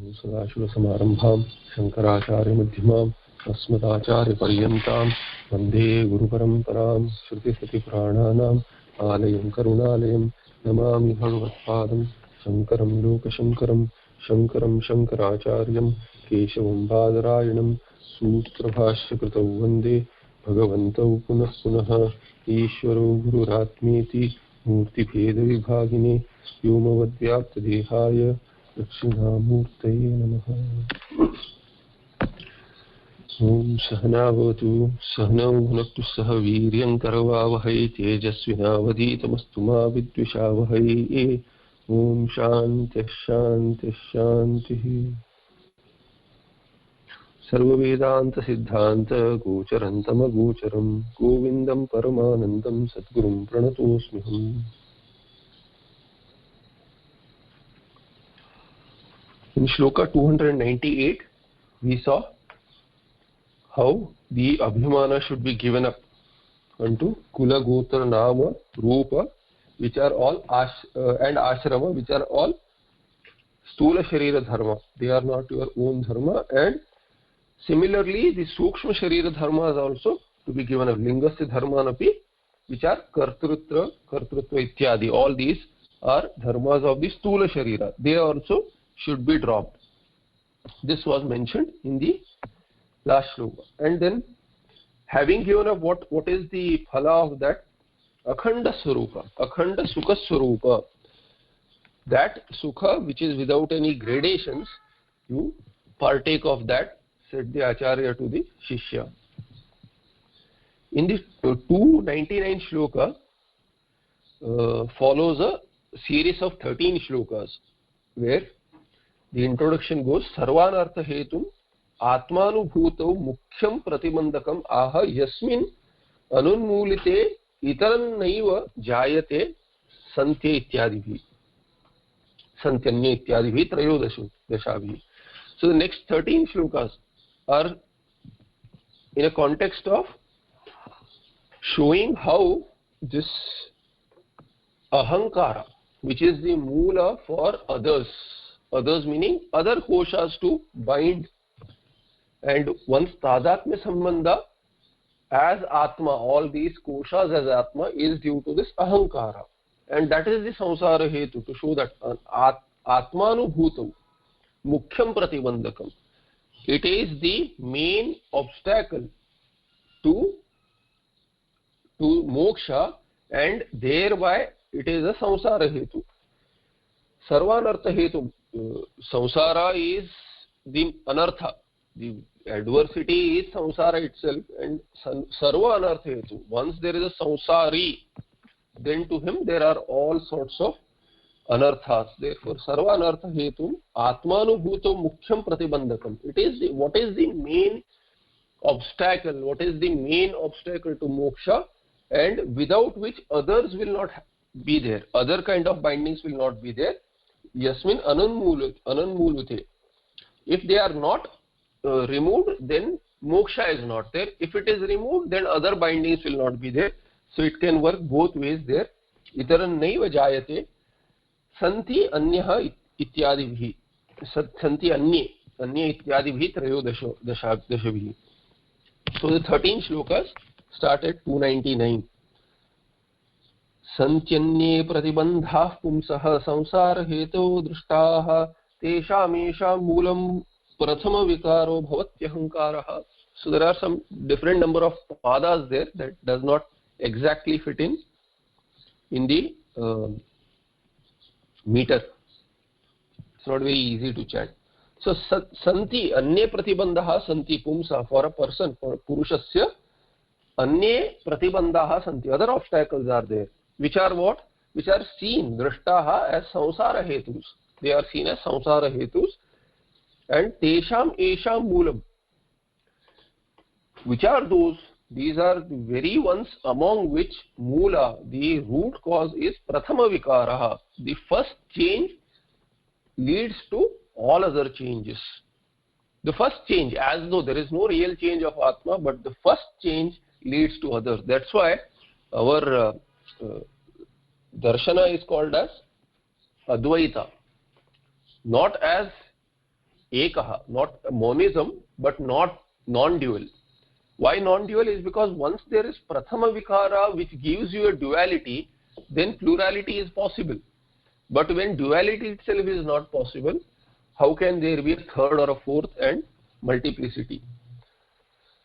सदाशिवसमारम्भां शङ्कराचार्यमध्यमाम् अस्मदाचार्यपर्यन्तां वन्दे गुरुपरम्परां श्रुतिस्मृतिपुराणानाम् आलयं करुणालयं नमामि भगवत्पादं शङ्करं लोकशङ्करं शङ्करं शङ्कराचार्यं केशवं बादरायणं सूत्रभाष्यकृतौ वन्दे भगवन्तौ पुनः पुनः ईश्वरो गुरुरात्मेति मूर्तिभेदविभागिने व्योमवद्व्याप्तदेहाय दक्षिणामूर्तये नमः। ओम सहनावतु सहनौ भुनक्तु सह वीर्यं करवावहै तेजस्विनावधीतमस्तु मा विद्विषावहै। ओम शान्तिः शान्तिः शान्तिः। सर्ववेदान्तसिद्धान्त गोचरं तमगोचरं गोविन्दं परमानन्दं सद्गुरुं प्रणतोऽस्म्यहम्। In shloka 298, we saw how the abhimana should be given up unto Kula, Gotra, Nama, Rupa, which are all and Ashrama, which are all Stula Sharira Dharma. They are not your own dharma. And similarly, the Sukshma Sharira Dharma is also to be given up. Lingasya Dharmanapi, which are Kartrutva, Ityadi. All these are dharmas of the Stula Sharira. They also should be dropped. This was mentioned in the last shloka. And then, having given up what is the phala of that? Akhanda Swarupa, Akhanda Sukha Swarupa. That Sukha which is without any gradations, you partake of that, said the Acharya to the Shishya. In this 299 shloka follows a series of 13 shlokas, where the introduction goes, Sarvanartha hetum atmanubhutau mukhyam pratibandakam aha yasmin anunmulite itaran jayate santya ityadibhi santyanya ityadibhi trayodashabhi. So the next 13 shlokas are in a context of showing how this ahankara, which is the moola for others meaning other koshas to bind, and once tadatmya sambandha as atma, all these koshas as atma is due to this ahankara, and that is the samsara hetu, to show that atmanubhutam mukhyam pratibandakam, it is the main obstacle to moksha, and thereby it is a samsara hetu. Sarvanartha hetu, samsara is the anartha, the adversity is samsara itself, and sarva anartha hetu. Once there is a samsari, then to him there are all sorts of anarthas. Therefore, sarva anartha hetu atmanubhuto mukhyam pratibandakam. It is what is the main obstacle, to moksha, and without which others will not be there. Other kind of bindings will not be there. Yasmin ananmulute. If they are not removed, then moksha is not there. If it is removed, then other bindings will not be there. So it can work both ways there. Itaran naiva jayate santi anyaha ityadibhi. Santi anya ityadibhi trayodashabhi. So the 13 shlokas start at 299. संत्यन्ये प्रतिबन्धाः पुंसः संसार हेतो दृष्टाः तेषामेषां मूलं प्रथम विकारो भवत्यहंकारः. So there are some different number of padas there that does not exactly fit in the meter. It's not very easy to chant. So santi anye pratibandhaः santi pumsa, for a person, for purushasya anye pratibandhaः santi, other obstacles are there. Which are what? Which are seen, drashtaha, as samsara hetus. They are seen as samsara hetus. And tesham esham moolam. Which are those? These are the very ones among which moola, the root cause, is prathama vikaraha. The first change leads to all other changes. The first change, as though there is no real change of atma, but the first change leads to others. That's why our darshana is called as Advaita, not as Ekah, not monism, but not non-dual. Why non-dual is because once there is prathama vikara which gives you a duality, then plurality is possible. But when duality itself is not possible, how can there be a third or a fourth and multiplicity?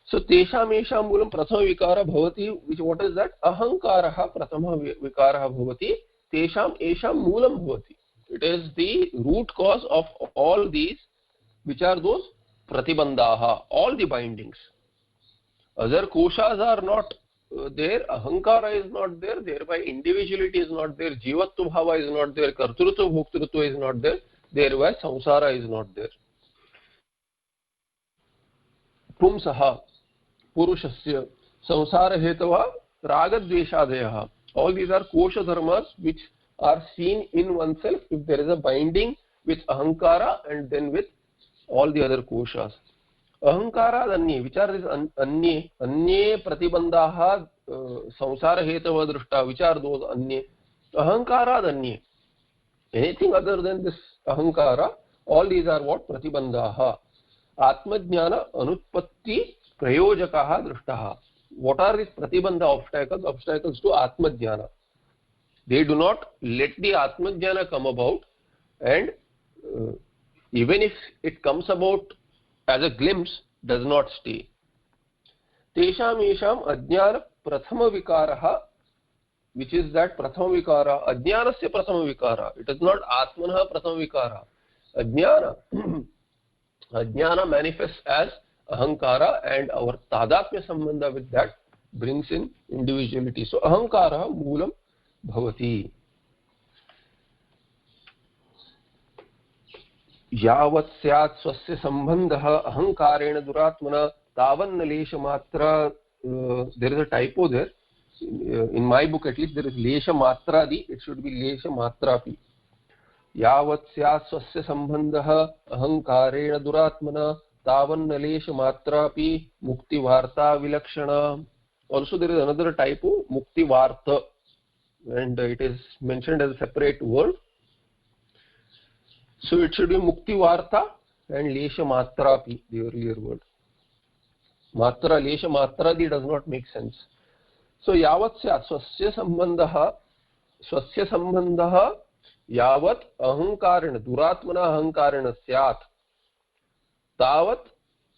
So tesham esham moolam prathama vikara bhavati, which what is that? Ahankarah prathama vikara bhavati, tesham esham moolam bhavati. It is the root cause of all these, which are those pratibandhaha, all the bindings. Other koshas are not there, ahankara is not there, thereby individuality is not there, jivatva bhava is not there, kartrutva bhoktrutva is not there, thereby samsara is not there. Pumsaha, purushasya, samsara hetava, ragadveshadayah. All these are kosha dharmas which are seen in oneself if there is a binding with ahankara and then with all the other koshas. अहंकाराद अन्ये, which are these अन्ये, अन्ये प्रतिबंधाः संसार हेतव दृष्टा, which are those अन्ये? अहंकाराद अन्ये, anything other than this ahankara, all these are what? Pratibandhaः. Atmajnana anutpatti prayojakaः दृष्टाः. What are these pratibandha obstacles? Obstacles to atmajnana. They do not let the atmajnana come about, and even if it comes about as a glimpse, does not stay. Tesham esham ajnana prathama vikaraha, which is that prathama vikara, ajnanasya prathama vikara. It is not atmanah prathama vikara. Ajnana, ajnana manifests as ahankara, and our tadatmya sambandha with that brings in individuality. So ahankara moolam bhavati. यावत् स्यात् स्वस्य सम्बन्धः अहंकारेण दुरात्मना तावन्न लेशमात्रा. There is a typo there. In my book at least there is लेशमात्रादि. It should be लेशमात्रापि. यावत् स्यात् स्वस्य सम्बन्धः अहंकारेण दुरात्मना तावन्न लेशमात्रापि मुक्तिवार्ता विलक्षणा. Also there is another typo, muktivarta, and it is mentioned as a separate word. So it should be mukti varta and lesha matrapi, the earlier word. Matra, lesha matradi does not make sense. So yavat syat swasya sambandha yavat ahankarena duratmana ahankarena syat tavat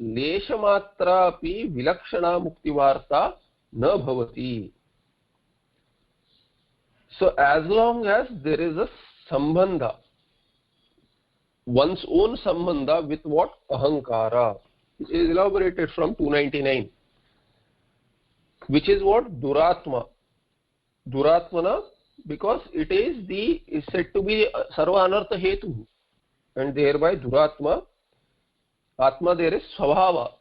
lesha matrapi vilakshana mukti varta na bhavati. So as long as there is a sambandha, one's own sambandha with what? Ahankara. It is elaborated from 299. Which is what? Duratma. Duratmana, because it is said to be sarva anartha hetu. And thereby Duratma, Atma there is swabhava.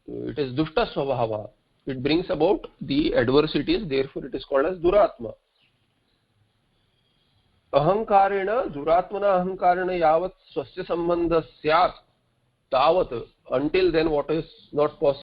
It is dushta swabhava. It brings about the adversities, therefore it is called as Duratma. अहंकारेण दुरात्मना अहंकारेण यावत् स्वस्य संबंध स्यात् तावत्, until then what is not possible.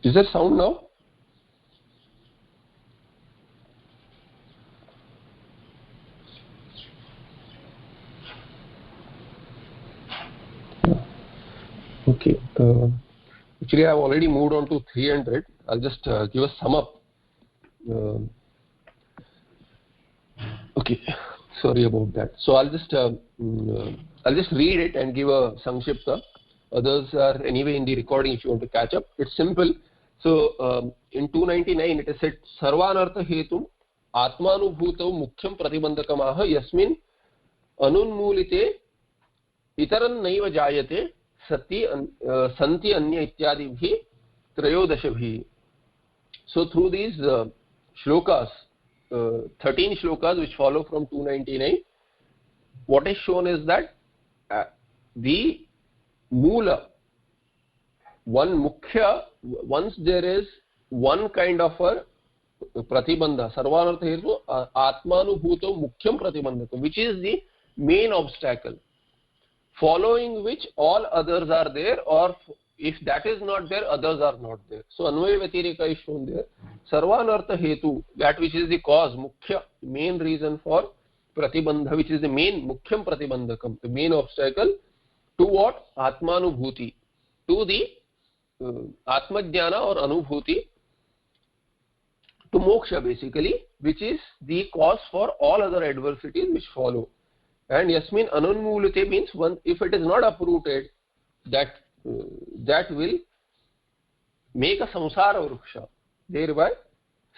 Is there sound now? Okay. Actually, I have already moved on to 300. I'll just give a sum up. Okay. Sorry about that. So I'll just read it and give a Sankshipta. Others are anyway in the recording if you want to catch up. It's simple. So in 299 it is said Sarvanartha hetum Atmanubhutau Mukhyam Pratibandhakamaha Yasmin Anunmulite Itaran Naiva Jayate Sati Santi Anya Ityadibhi Trayodashabhi. So through these shlokas, 13 shlokas which follow from 299, what is shown is that the Mula, one Mukhya, once there is one kind of a Pratibandha, Sarvanartha hetu Atmanubhuto Mukhyam Pratibandhakam, which is the main obstacle, following which all others are there, or if that is not there, others are not there. So Anvaya Vyatireka is shown there. Sarvanartha hetu, that which is the cause, Mukhya, main reason for Pratibandha, which is the main Mukhyam Pratibandhakam, the main obstacle to what? Atmanubhuti, to the Atmajnana or Anubhuti, to moksha basically, which is the cause for all other adversities which follow. And Yasmin Anunmulite means one, if it is not uprooted, that will make a samsara vruksha, thereby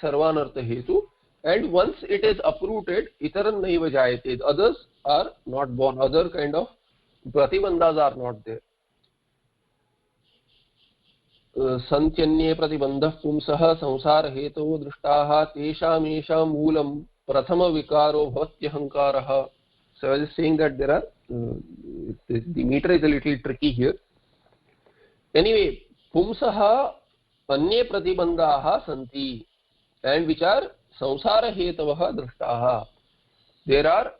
Sarvanartha hetu. And once it is uprooted, itaran naiva jayate, others are not born, other kind of pratibandhas are not there. Santyanye pratibandhah pumsah samsara hetu drishtaha tesham esham moolam prathama vikaro bhavatyahankarah. So I was saying that there are, the meter is a little tricky here. Anyway, pumsaha anye pratibandhaha santi, and which are samsara hetavaha drishtaha. There are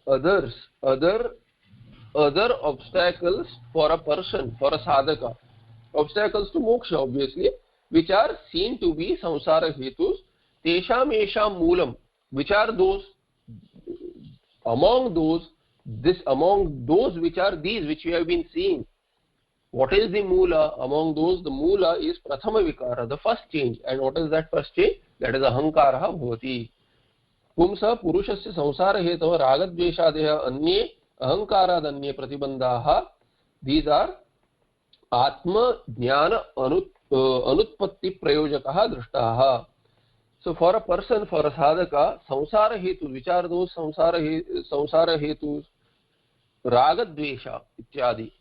other obstacles for a person, for a sadhaka, obstacles to moksha obviously, which are seen to be samsara hetus. Tesham esham moolam, which are those, among those which are these which we have been seeing. What is the mula? Among those, the mula is prathama vikara, the first change. And what is that first change? That is ahankaraha bhavati. Pumsa purushasya samsara hetava ragadveshadeha anye ahankaradanye pratibandhaha. These are atma jnana anutpatti prayojakaha drishtaha. So for a person, for a sadhaka, samsara hetus, which are those samsara hetus? Ragadvesha ityadi,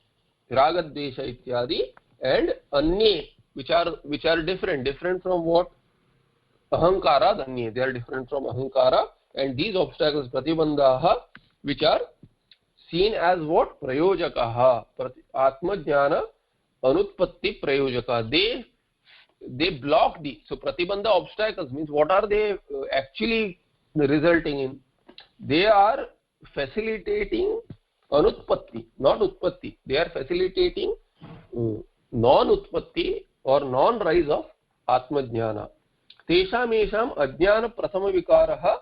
and anye, which are different from what? Ahankara danye, they are different from ahankara. And these obstacles, pratibandhaha, which are seen as what? Prayojakaha, atmajnana anutpatti prayojaka. They block the, so pratibandha obstacles means what are they actually resulting in? They are facilitating anutpatti, not utpatti. They are facilitating non-utpatti or non-rise of atmajnana. Tesham esham ajnana prathama vikaraha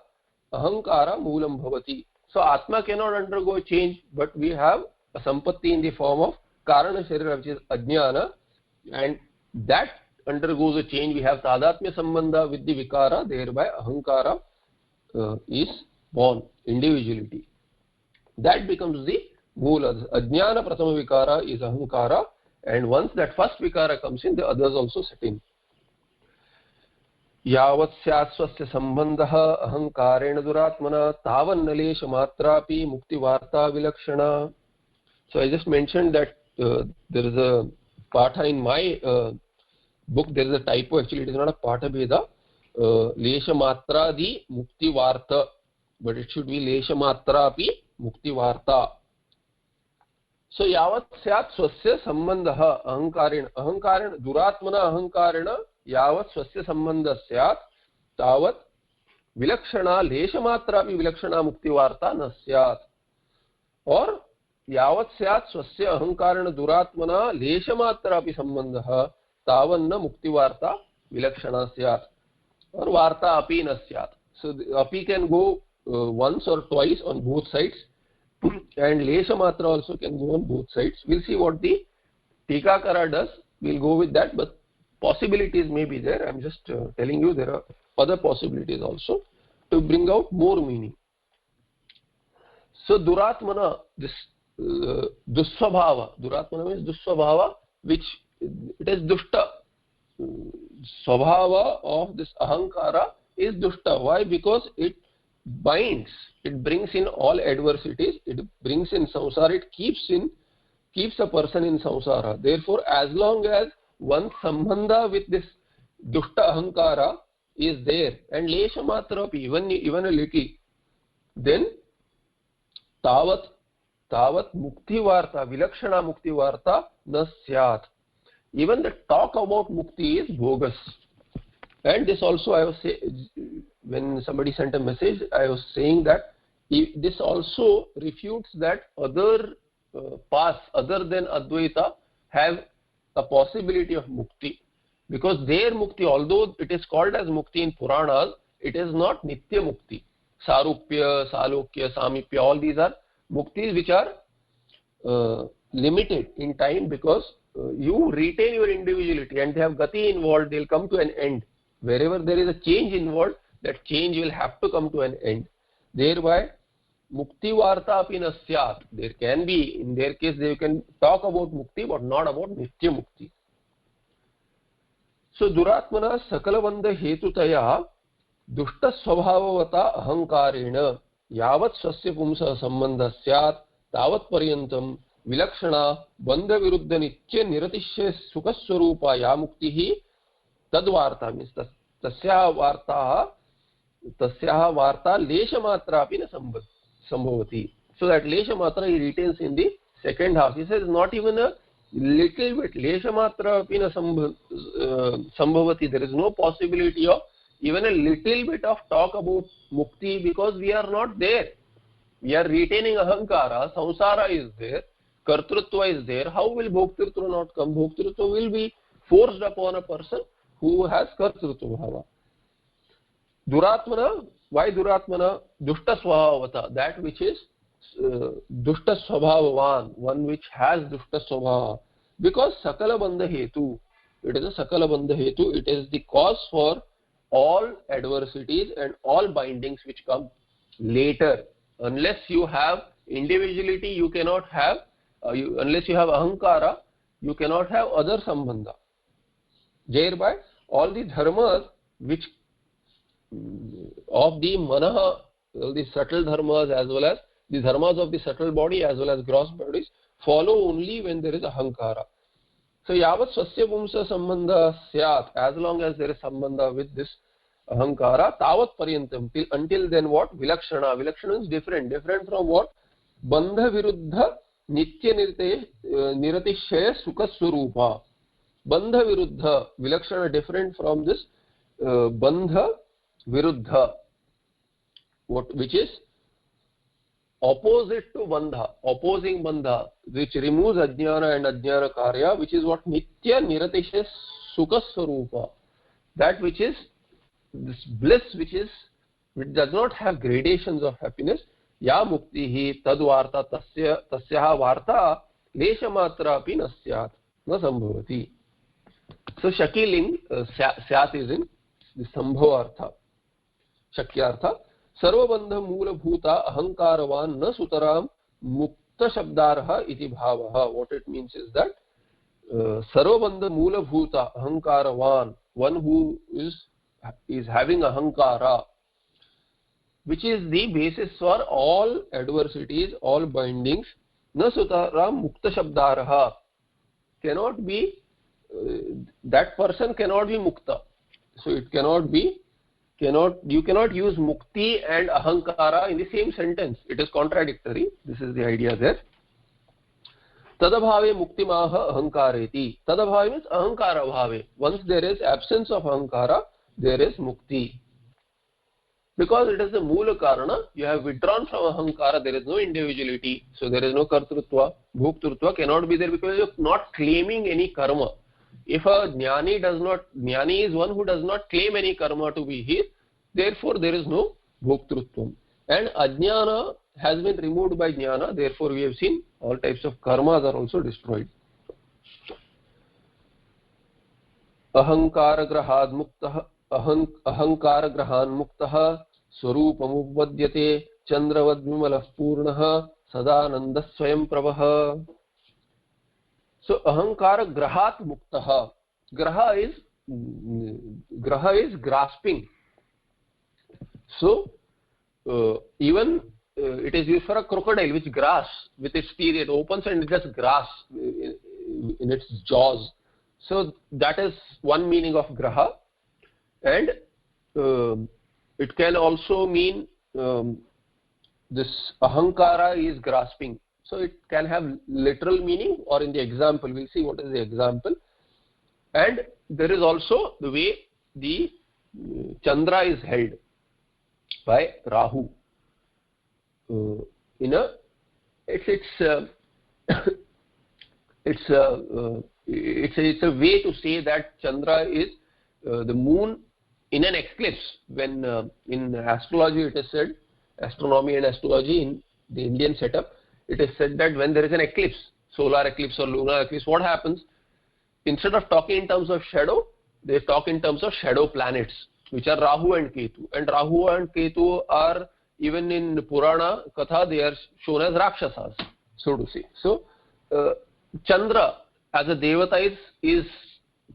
ahankara moolam bhavati. So atma cannot undergo change, but we have a sampatti in the form of karana sharira, which is ajnana, and that undergoes a change. We have tadatmya sambandha with the vikara, thereby ahankara is born, individuality. That becomes the moola. Ajnana prathama vikara is ahankara, and once that first vikara comes in, the others also set in. Yavat syat swasya sambandha ahankarena duratmana tavannalesh matrapi mukti varta vilakshana. So I just mentioned that there is a patha in my book, there is a typo, actually it is not a patha bheda, lesha matra di mukti varta, but it should be lesha matra api mukti varta. So yavat syat swasya sambandha ahankarena duratmana ahankarena yavat swasya sambandha syat tavat vilakshana lesha matra api vilakshana mukti varta na syat. Or यावत् स्यात् स्वस्य अहंकारेण दुरात्मना लेशमात्रापि संबंधः तावन्न मुक्तिवार्ता vilakshana syat, or varta api na syat. So the api can go once or twice on both sides, and lesha matra also can go on both sides. We'll see what the Tikakara does. We'll go with that, but possibilities may be there. I'm just telling you there are other possibilities also to bring out more meaning. So duratmana, this dussvabhava, duratmana means dussvabhava, which it is dushta. Swabhava of this ahankara is dushta. Why? Because it binds, it brings in all adversities, it brings in samsara, it keeps a person in samsara. Therefore, as long as one sambandha with this dushta ahankara is there, and lesha matra, even a little, then tavat mukti varta, vilakshana mukti varta na syat. Even the talk about mukti is bogus. And this also I was saying, when somebody sent a message, I was saying that this also refutes that other paths other than Advaita have a possibility of mukti. Because their mukti, although it is called as mukti in Puranas, it is not nitya mukti. Sarupya, Salokya, Samipya, all these are muktis which are limited in time, because you retain your individuality and they have gati involved, they will come to an end. Wherever there is a change involved, that change will have to come to an end. Thereby, mukti varta api na syat. There can be, in their case, they can talk about mukti, but not about nitya mukti. So, duratmana sakalabandha hetutaya dushta swabhavavata ahankarena yavat swasya pumsa sambandha syat tavat paryantam vilakshana bandha viruddha nitya niratishya sukaswarupa ya muktihi tadvarta, means tasyaha varta lesha matra api na sambhavati. So that lesha matra he retains in the second half. He says not even a little bit, lesha matra api na sambhavati. There is no possibility of even a little bit of talk about mukti, because we are not there. We are retaining ahankara, samsara is there, kartrutva is there. How will bhoktrutva not come? Bhoktrutva will be forced upon a person who has kartrutva bhava. Duratmana, why duratmana? Dushta swabhavata, that which is dushta swabhavavan, one which has dushta swabhava. Because sakala bandha hetu, it is a sakala bandha hetu, it is the cause for all adversities and all bindings which come later. Unless you have individuality, you cannot have, unless you have ahankara, you cannot have other sambandha. Thereby, all the dharmas which of the manaha, the subtle dharmas as well as the dharmas of the subtle body as well as gross bodies, follow only when there is ahankara. So, yavat swasya pumsa sambandha syat, as long as there is sambandha with this ahankara, tavat paryantam, until then what? Vilakshana. Vilakshana is different from what? Bandha viruddha nitya niratishya sukha swarupa. Bandha viruddha, vilakshana different from this bandha viruddha, which is opposite to bandha, opposing bandha, which removes ajnana and ajnana karya, which is what? Nitya niratishya sukha swarupa. That which is this bliss, which does not have gradations of happiness. Ya muktihi tadvarta tasyaha varta lesha matra api na syat na sambhavati. So shakiling syat is in the sambhavartha, shakyartha. Sarvabandha mula bhuta ahankaravan na sutaram mukta shabdarha iti bhavaha. What it means is that sarvabandha mula bhuta ahankaravan, one who is having ahankara, which is the basis for all adversities, all bindings. Na sutaram mukta shabdarha, cannot be, that person cannot be mukta. So it cannot be, you cannot use mukti and ahankara in the same sentence. It is contradictory. This is the idea there. Tadabhave muktimaha ahankareti. Tadabhave means ahankara bhave. Once there is absence of ahankara, there is mukti. Because it is the mula karana, you have withdrawn from ahankara, there is no individuality, so there is no kartrutva. Bhoktrutva cannot be there because you are not claiming any karma. If a jnani is one who does not claim any karma to be his, therefore there is no bhoktrutvam. And ajnana has been removed by jnana, therefore we have seen all types of karmas are also destroyed. Ahankara grahad muktah ahankara grahan muktah swarupamupvadyate chandravad vimalah purnah sadananda swayam prabha. So ahankara grahat muktah. Graha is grasping. So even it is used for a crocodile which grasps with its teeth. It opens and it just grasps in its jaws. So that is one meaning of graha. And it can also mean this ahankara is grasping. So it can have literal meaning, or in the example, we'll see what is the example. And there is also the way the Chandra is held by Rahu. It's a way to say that Chandra is the moon in an eclipse. When in astrology it is said, astronomy and astrology in the Indian setup, it is said that when there is an eclipse, solar eclipse or lunar eclipse, what happens? Instead of talking in terms of shadow, they talk in terms of shadow planets, which are Rahu and Ketu. And Rahu and Ketu are, even in Purana Katha, they are shown as Rakshasas, so to say. So Chandra as a Devata is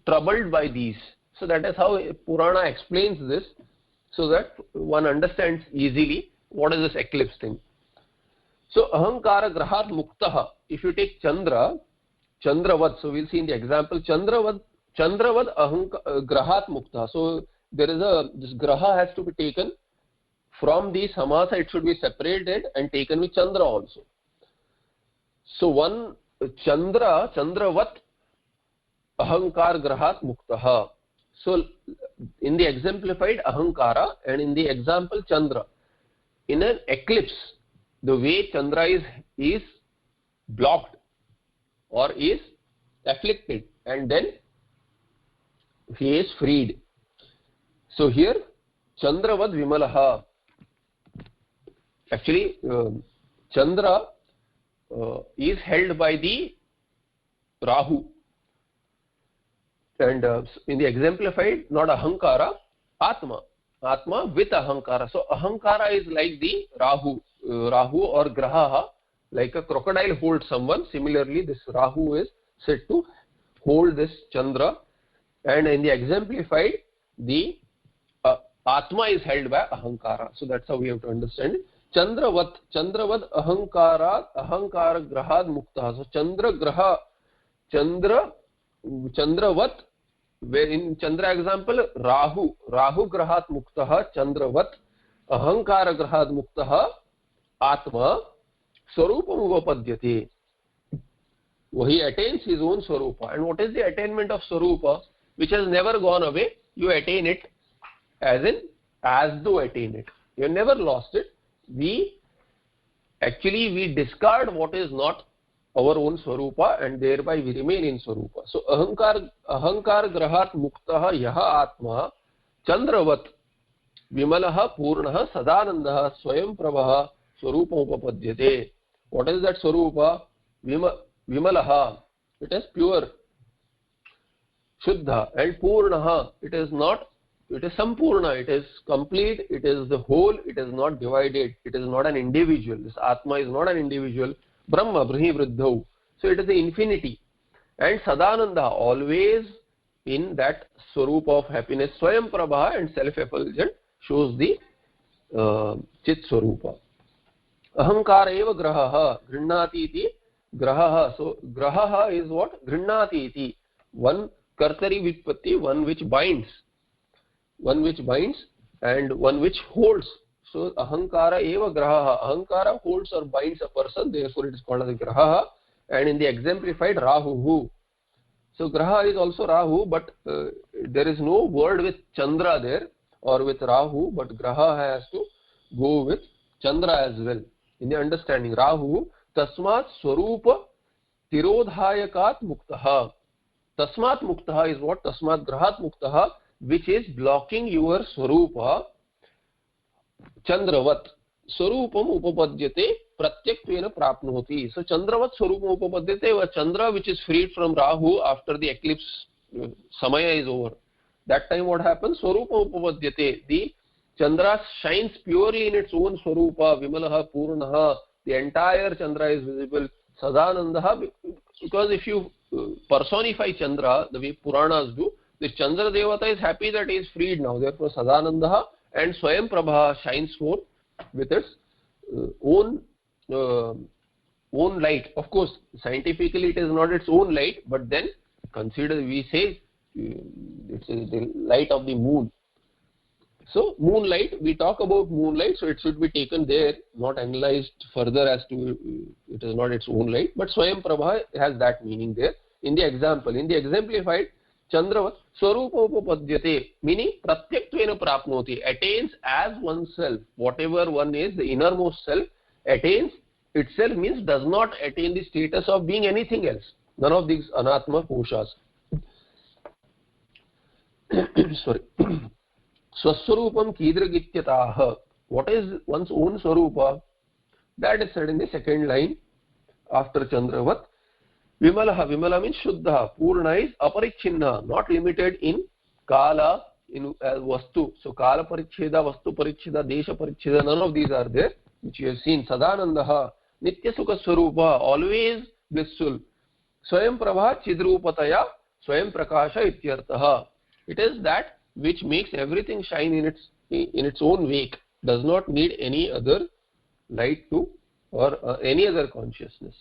troubled by these. So that is how Purana explains this, so that one understands easily what is this eclipse thing. So ahankara grahat muktah. If you take Chandra, Chandravad, so we'll see in the example, Chandravad grahat muktah. So there is this graha has to be taken from the samasa, it should be separated and taken with Chandra also. So one Chandravat ahankar grahat muktah. So in the exemplified ahankara and in the example Chandra, in an eclipse, the way Chandra is blocked or is afflicted, and then he is freed. So here Chandravad Vimalaha. Actually Chandra is held by the Rahu, and in the exemplified, not ahankara, Atma with ahankara. So ahankara is like the Rahu or Graha, like a crocodile holds someone. Similarly, this Rahu is said to hold this Chandra, and in the exemplified, the Atma is held by ahankara. So that's how we have to understand it. Chandravat ahankara grahad muktah. So Chandravat, where in Chandra example, Rahu grahat muktah, Chandravat ahankara grahad muktah, Atma swarupam upapadyate. He attains his own swarupa. And what is the attainment of swarupa, which has never gone away? You attain it as though attain it. You have never lost it. We discard what is not our own swarupa, and thereby we remain in swarupa. So ahankar grahat muktah yaha atma chandravat vimalaha purnaha sadanandaha swayam prabha swarupa upapadyate. What is that swarupa? Vimalaha, it is pure, shuddha, and purnaha, it is sampurna, it is complete, it is the whole, it is not divided, it is not an individual. This Atma is not an individual. Brahma, Brihi Vriddhau. So it is the infinity. And Sadananda, always in that Swarupa of happiness, Swayam Prabha, and self-effulgent, shows the Chit Swarupa. Ahankara eva grahaha, Grinnati iti grahaha. So grahaha is what? Grinnati iti. One kartari vitpatti, one which binds, and one which holds. So ahankara eva grahaha. Ahankara holds or binds a person, therefore it is called as grahaha. And in the exemplified, Rahu. So graha is also Rahu, but there is no word with Chandra there or with Rahu, but graha has to go with Chandra as well. In the understanding, Rahu, tasmat swarupa tirodhayakat muktaha. Tasmat muktah is what? Tasmat grahat muktah, which is blocking your swarupa. Chandravat swarupam upapadyate pratyaktena prapnoti. So Chandravat swarupam upapadyate, a Chandra which is freed from Rahu after the eclipse samaya is over. That time what happens? Swarupam upapadyate. The Chandra shines purely in its own swarupa, Vimalaha, Purnaha. The entire Chandra is visible. Sadanandaha, because if you personify Chandra the way Puranas do, the Chandra Devata is happy that he is freed now. Therefore Sadanandaha, and Swayam Prabha shines forth with its own light. Of course, scientifically it is not its own light, but then consider, we say it's the light of the moon. So moonlight, we talk about moonlight, so it should be taken there, not analyzed further as to it is not its own light, but Swayam Prabha has that meaning there in the example. In the exemplified, Chandravat Swarupa Upapadyate, meaning Pratyaktena Prapnoti, attains as oneself, whatever one is, the innermost self, attains itself, means does not attain the status of being anything else. None of these Anatma Koshas. Sorry. Swaswarupam Kidragityataha. What is one's own Swarupa? That is said in the second line after Chandravat. Vimalaha. Vimala means Shuddha. Purna is Aparichinna, not limited in Kala, in Vastu. So Kala Paricheda, Vastu Paricheda, Desha Paricheda, none of these are there, which you have seen. Sadanandaha. Nitya Sukha Swarupa, always blissful. Swayam Prabha Chidrupataya, Swayam Prakasha Ityartaha. It is that which makes everything shine in its own wake, does not need any other light to, or any other consciousness.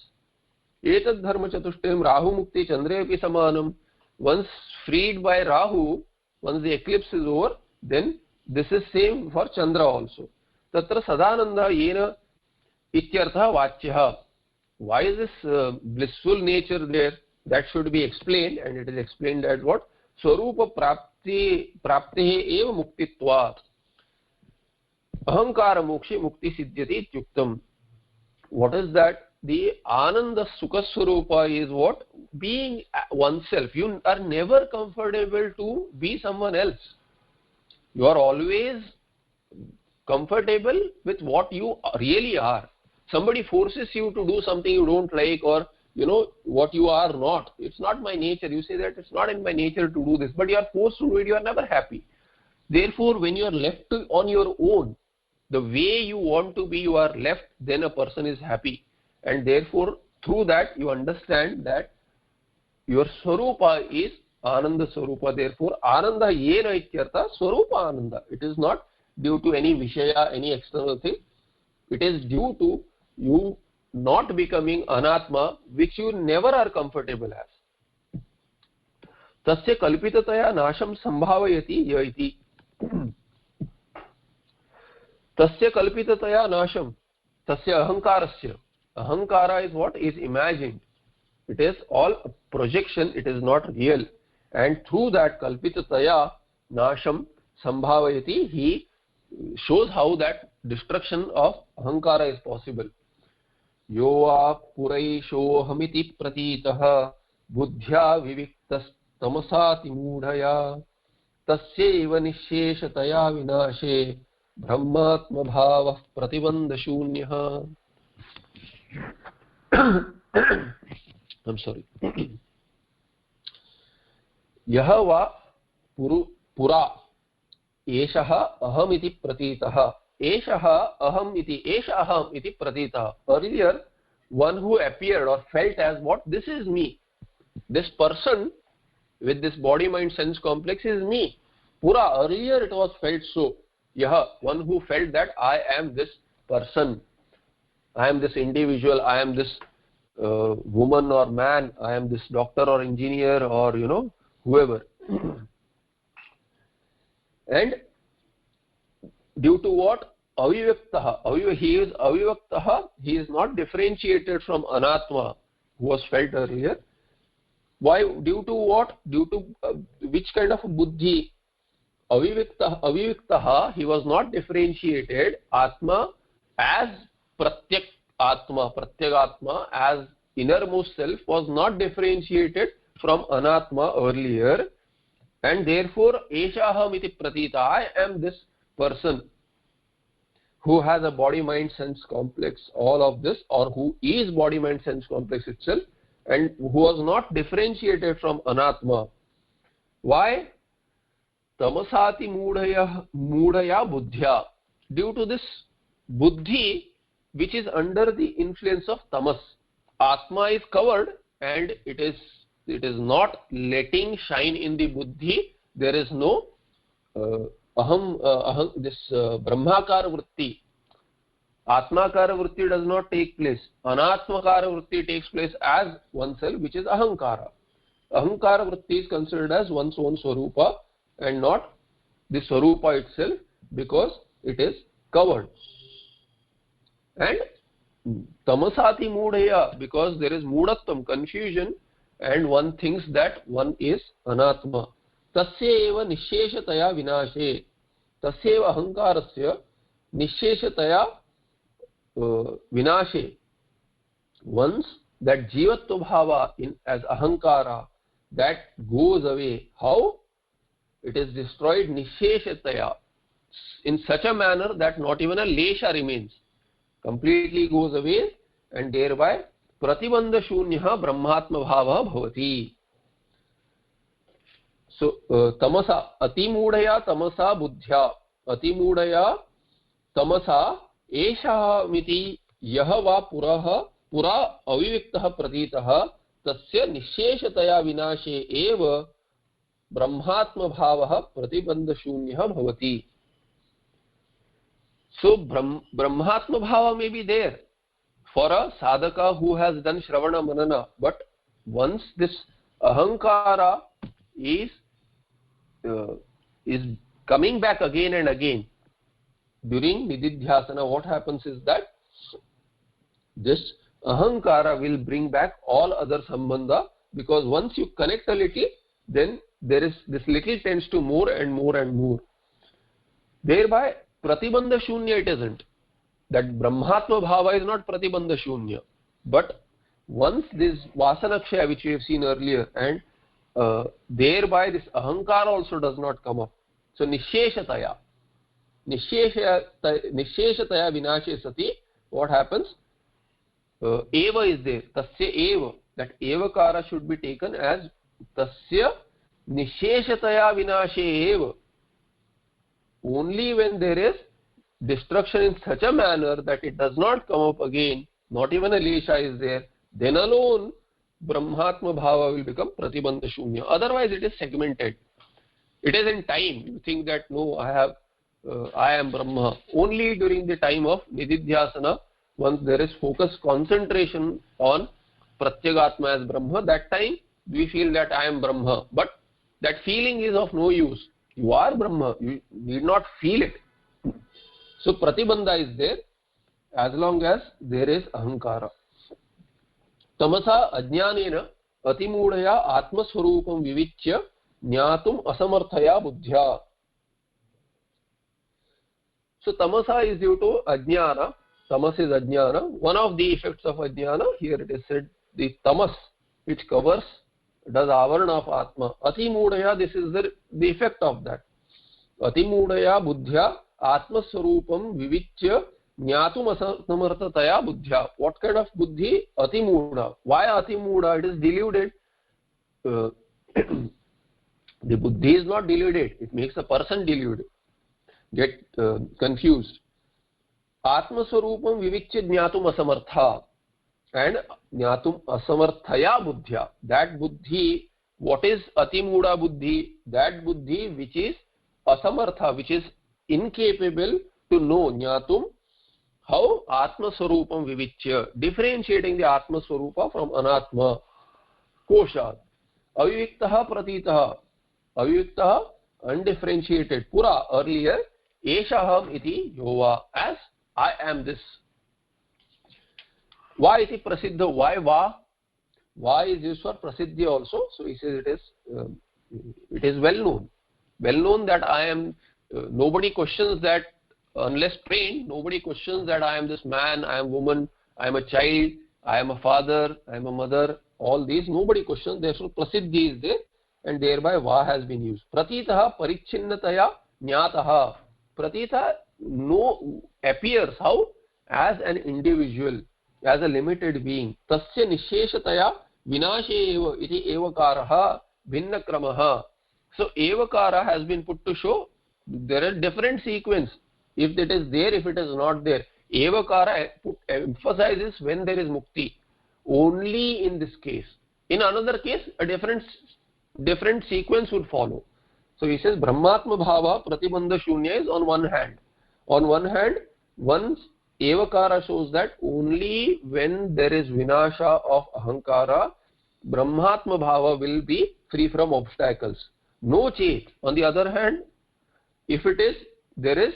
Etad dharma chatushtam Rahu mukti Chandrepi samanam. Once freed by Rahu, once the eclipse is over, then this is same for Chandra also. Tatra sadananda yena ityartha vachyaha. Why is this blissful nature there? That should be explained, and it is explained as what? Swarupa praptehe eva muktitvat. Ahankara mokshe mukti siddhyati ityuktam. What is that? The Ananda Sukha Swarupa is what? Being oneself. You are never comfortable to be someone else. You are always comfortable with what you really are. Somebody forces you to do something you don't like, or what you are not. It's not my nature. You say that it's not in my nature to do this, but you are forced to do it. You are never happy. Therefore, when you are left on your own, the way you want to be, you are left, then a person is happy. And therefore, through that, you understand that your Swarupa is Ananda Swarupa. Therefore, Ananda yena ityartha Swarupa Ananda. It is not due to any Vishaya, any external thing. It is due to you not becoming Anatma, which you never are comfortable as. Tasya kalpitataya nasham sambhavayati yaiti. Tasya kalpitataya nasham. Tasya ahankarasya. Ahankara is what? Is imagined. It is all a projection. It is not real. And through that kalpitataya nasham sambhavayati, he shows how that destruction of ahankara is possible. Yoa puraishohamiti pratitaha buddhya viviktastamasati mudhaya tasyeva nisheshataya vinashe brahmatma bhavah pratibandha shunyaha. I'm sorry. Yaha va pura eshaha aham iti pratitaha. Eshaha aham iti, esha aham iti pratitaha. Earlier, one who appeared or felt as what? This is me. This person with this body mind sense complex is me. Pura, earlier it was felt so. Yaha, one who felt that I am this person, I am this individual, I am this woman or man, I am this doctor or engineer or whoever. And due to what? Avivaktaha. He is avivaktaha. He is not differentiated from Anatma, who was felt earlier. Why? Due to what? Due to which kind of buddhi? Aviviktaha. He was not differentiated. Atma as Pratyak Atma, Pratyagatma as innermost self was not differentiated from anatma earlier, and therefore esha aham iti pratita, I am this person who has a body mind sense complex, all of this, or who is body mind sense complex itself, and who was not differentiated from anatma. Why? Tamasati mudhaya buddhya. Due to this buddhi which is under the influence of tamas, atma is covered and it is not letting shine in the buddhi. There is no this brahmakara vritti, atmakara vritti does not take place. Anatmakara vritti takes place as oneself, which is ahankara. Ahankara vritti is considered as one's own swarupa and not the swarupa itself, because it is covered. And tamasati mudhaya, because there is mudattam, confusion, and one thinks that one is anatma. Tasya eva nisheshataya vinashe. Tasya eva ahankarasya nisheshataya vinashe. Once that jivatva bhava in as ahankara, that goes away. How? It is destroyed nisheshataya, in such a manner that not even a lesha remains, completely goes away, and thereby pratibandha shunyaha brahmatma bhava bhavati. So tamasa atimudaya tamasa buddhya, atimudaya tamasa esha miti yah va pura aviviktah pratitah tasya nisheshataya vinashe eva brahmatma bhavah pratibandha shunyah bhavati. So brahmatma bhava may be there for a sadhaka who has done shravana manana, but once this ahankara is coming back again and again during nididhyasana, what happens is that this ahankara will bring back all other sambandha, because once you connect a little, then there is this little tends to more and more and more. Thereby pratibandha shunya it isn't. That brahmatma bhava is not pratibandha shunya. But once this vasanakshaya which we have seen earlier, and thereby this ahankara also does not come up. So nisheshataya vinashe sati, what happens? Eva is there. Tasya eva. That evakara should be taken as tasya nisheshataya vinashe eva. Only when there is destruction in such a manner that it does not come up again, not even a lesha is there, then alone brahmatma bhava will become pratibandha shunya. Otherwise it is segmented. It is in time. You think that no, I am Brahma. Only during the time of nididhyasana, once there is focused concentration on pratyagatma as Brahma, that time we feel that I am Brahma. But that feeling is of no use. You are Brahma. You need not feel it. So pratibandha is there as long as there is ahankara. Tamasa ajnanena atimudaya atmaswarupam vivichya jnatum asamarthaya buddhya. So tamasa is due to ajnana. Tamas is ajnana. One of the effects of ajnana, here it is said, the tamas which covers, does avarana of atma. Atimudaya, this is the effect of that. Atimudaya buddhya atmaswarupam vivichya jnatum asamarthataya buddhya. What kind of buddhi? Atimuda. Why atimuda? It is deluded. The buddhi is not deluded. It makes a person deluded, get confused. Atmaswarupam vivichya jnatum asamartha. And jnatum asamarthaya buddhya. That buddhi, what is atimuda buddhi? That buddhi which is asamartha, which is incapable to know jnatum. How? Atma swarupam vivichya. Differentiating the Atma swarupa from anatma. Koshat. Aviviktaha pratitaha. Aviviktaha, undifferentiated. Pura, earlier. Eshaham iti yova. As I am this. Why iti prasiddha? Why va? Va is used for prasiddhi also. So he says it is well known. Well known that I am. Nobody questions that. Unless trained, nobody questions that I am this man, I am woman, I am a child, I am a father, I am a mother, all these nobody questions, therefore prasiddhi is there, and thereby va has been used. Pratitah parichinnataya jnatah. Pratita no appears how? As an individual, as a limited being. Tasya nisheshataya vinashe eva iti evakaraha bhinna kramaha. So evakara has been put to show there are different sequence. If it is there, if it is not there. Evakara emphasizes when there is mukti. Only in this case. In another case, a different sequence would follow. So he says Brahmatma Bhava Pratibandha Shunya is on one hand. On one hand, once Evakara shows that only when there is Vinasha of Ahankara, Brahmatma Bhava will be free from obstacles. No Chet. On the other hand, if it is, there is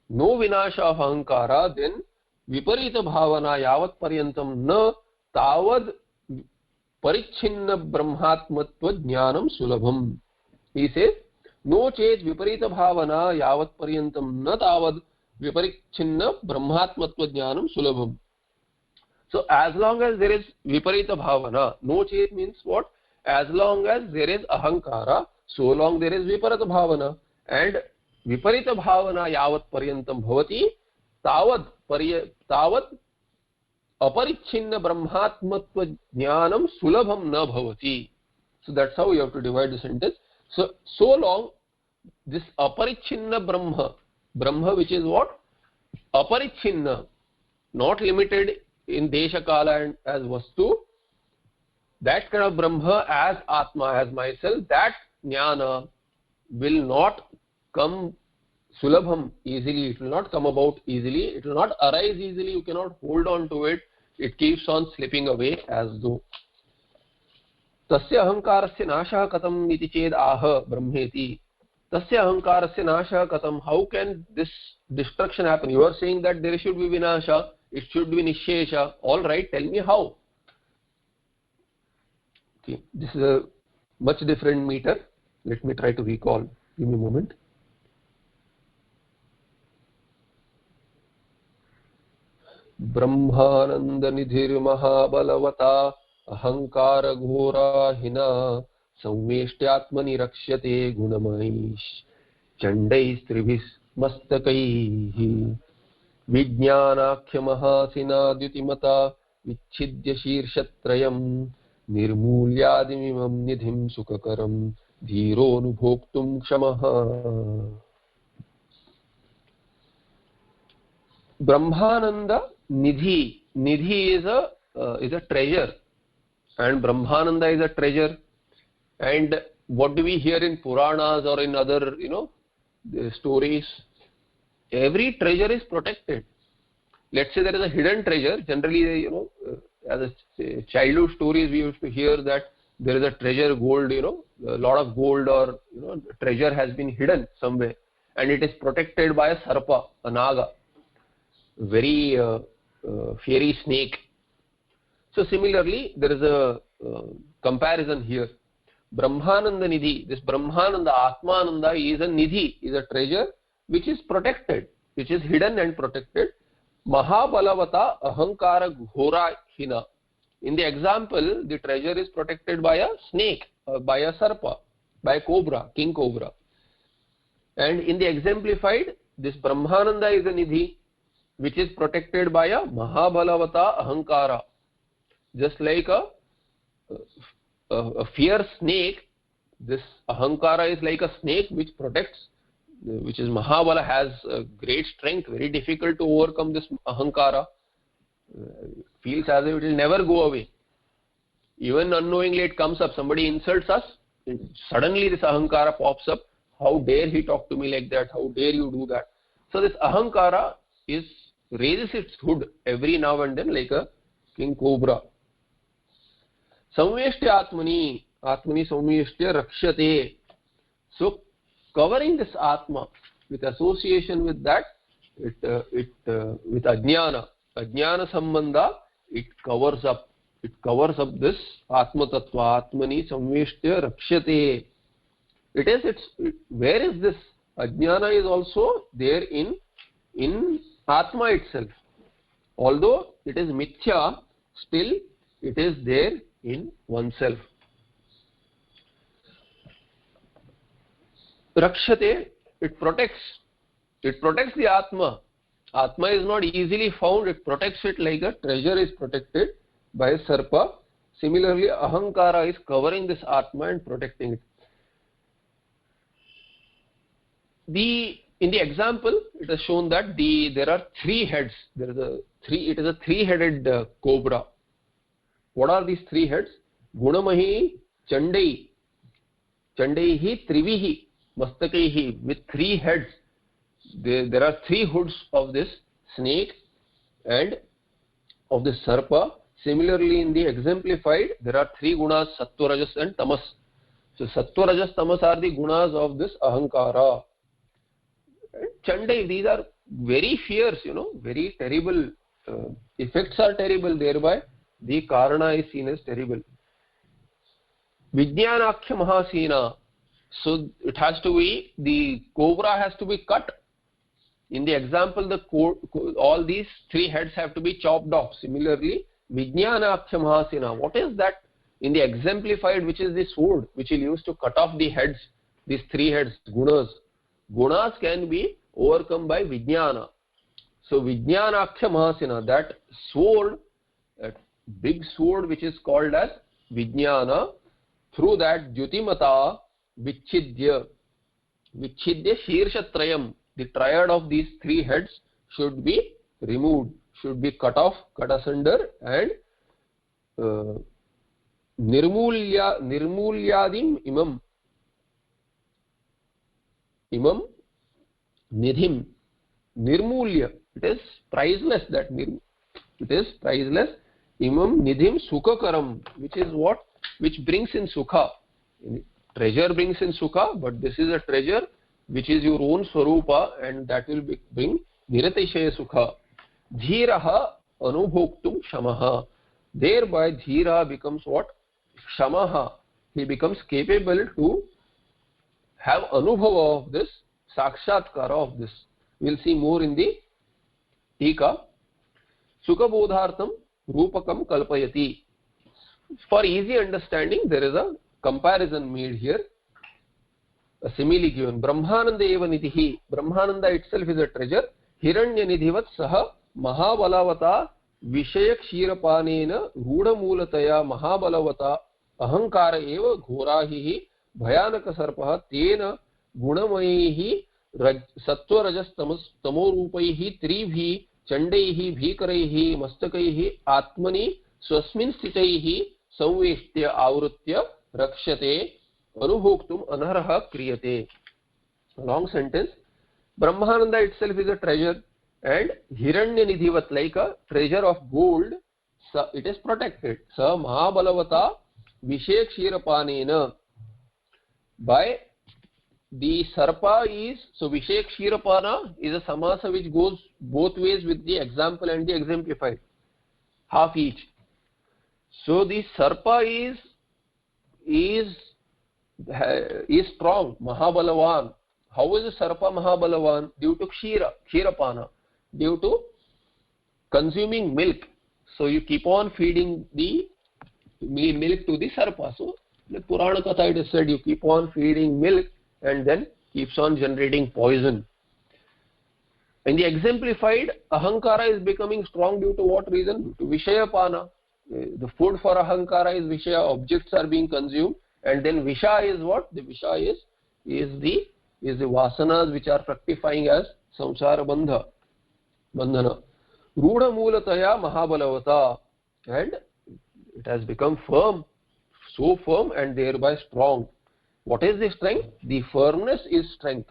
no Vinasha of Ahankara, then Viparita Bhavana Yavat Paryantam Na Tavad Parichinna Brahmatmatva Jnanam Sulabham. He says, no chet viparita bhavana yavat paryantam na tavad viparichinna brahmatmatva jnanam sulabham. So as long as there is viparita bhavana, no chet means what? As long as there is ahankara, so long there is viparita bhavana. And viparita bhavana yavat paryantam bhavati tavad aparichinna brahmatmatva jnanam sulabham na bhavati. So that's how you have to divide the sentence. So long this aparichinna Brahma which is what? Aparichinna, not limited in Desha Kala and as Vastu, that kind of Brahma as Atma, as myself, that Jnana will not come Sulabham easily, it will not come about easily, it will not arise easily, you cannot hold on to it, it keeps on slipping away as though. Tasya ahankarasya nasha katam iti ched aha brahmeti. Tasya ahankarasya nasha katam. How can this destruction happen? You are saying that there should be vinasha, it should be nishesha. All right, tell me how. Okay, this is a much different meter. Let me try to recall. Give me a moment. Brahmananda nidhir mahabalavata ahankara ghora hina samveshtyatmani rakshate gunamaish chandais tribhis mastakaihi vijnanakhya mahasina dyutimata vichidya shirshatrayam nirmulyadimimam nidhim sukakaram dhiro nubhoktum kshamaha. Brahmananda nidhi. Nidhi is a treasure, and Brahmananda is a treasure. And what do we hear in Puranas or in other stories? Every treasure is protected. Let's say there is a hidden treasure. Generally, as a childhood stories we used to hear that there is a treasure, gold, a lot of gold or treasure has been hidden somewhere, and it is protected by a sarpa, a naga, very fiery snake. So similarly, there is a comparison here. Brahmananda nidhi, this Brahmananda, Atmananda is a nidhi, is a treasure which is protected, which is hidden and protected. Mahabalavata ahankara ghora hina. In the example, the treasure is protected by a snake, by a sarpa, by a cobra, king cobra. And in the exemplified, this Brahmananda is a nidhi which is protected by a Mahabalavata ahankara. Just like a fierce snake, this ahankara is like a snake which protects, which is Mahabala, has great strength, very difficult to overcome this ahankara. Feels as if it will never go away. Even unknowingly it comes up, somebody insults us, suddenly this ahankara pops up. How dare he talk to me like that? How dare you do that? So this ahankara raises its hood every now and then like a king cobra. Samveshtya atmani, atmani samveshtya rakshate. So covering this atma with association with that, with ajnana sambandha, it covers up this atma tattva, atmani samveshtya rakshate. Where is this? Ajnana is also there in atma itself. Although it is mithya, still it is there in oneself. Rakshate, it protects the Atma. Atma is not easily found, it protects it like a treasure is protected by Sarpa. Similarly, Ahankara is covering this Atma and protecting it. In the example, it is shown that there are three heads. It is a three-headed cobra. What are these three heads? Gunamahi, Chandai, Chandaihi, Trivihi, Mastakaihi, with three heads. There are three hoods of this snake and of this Sarpa. Similarly, in the exemplified, there are three gunas, Sattva, Rajas and Tamas. So Sattva, Rajas, Tamas are the gunas of this Ahankara. And Chandai, these are very fierce, very terrible. Effects are terrible, thereby the Karana is seen as terrible. Vijnanakhya Mahasena. So it has to be, the cobra has to be cut. In the example, all these three heads have to be chopped off. Similarly, Vijnanakhya Mahasena. What is that? In the exemplified, which is the sword, which will use to cut off the heads, these three heads, gunas. Gunas can be overcome by Vijnana. So Vijnanakhya Mahasena, that sword, that big sword which is called as Vijnana, through that Jyotimata Vichidya Shirshatrayam, the triad of these three heads should be removed, should be cut off, cut asunder, and Nirmulyadim imam nidhim. Nirmulya, it is priceless, it is priceless. Imam nidhim sukhakaram, which is what? Which brings in sukha. Treasure brings in sukha, but this is a treasure which is your own swarupa, and that will bring niratishaya sukha. Dhiraha anubhoktum shamaha. Thereby dhira becomes what? Shamaha. He becomes capable to have anubhava of this, sakshatkara of this. We will see more in the Tika. Sukhabodhartham rupakam kalpayati. For easy understanding, there is a comparison made here. A simile given. Brahmananda eva nidhihi. Brahmananda itself is a treasure. Hiranya nidhivat saha mahabalavata vishaya kshirapanena rudhamulataya mahabalavata ahankara eva ghorahihi bhayanaka sarpaha tena gunamayihi sattva rajas tamo rupaihi tribhi chandaihi bhikaraihi mastakaihi atmani swasmin sthitaihi samveshtya avrutya rakshate anubhoktum anarha kriyate. Long sentence. Brahmananda itself is a treasure, and Hiranya nidhivat, like a treasure of gold, it is protected. Sa mahabalavata vishaya kshirapanena. By the sarpa is, so vishaya kshirapana is a samasa which goes both ways with the example and the exemplified, half each. So the sarpa is strong, mahabalavan. How is the sarpa mahabalavan? Due to kshirapana, due to consuming milk. So you keep on feeding the milk to the sarpa. So the Purana Katha, it is said, you keep on feeding milk and then keeps on generating poison. In the exemplified, ahankara is becoming strong due to what reason? To vishayapana. The food for ahankara is vishaya, objects are being consumed, and then visha is what? The visha is the vasanas which are fructifying as samsara bandhana. Rudha mulataya mahabalavata, and it has become firm, so firm and thereby strong. What is the strength? The firmness is strength.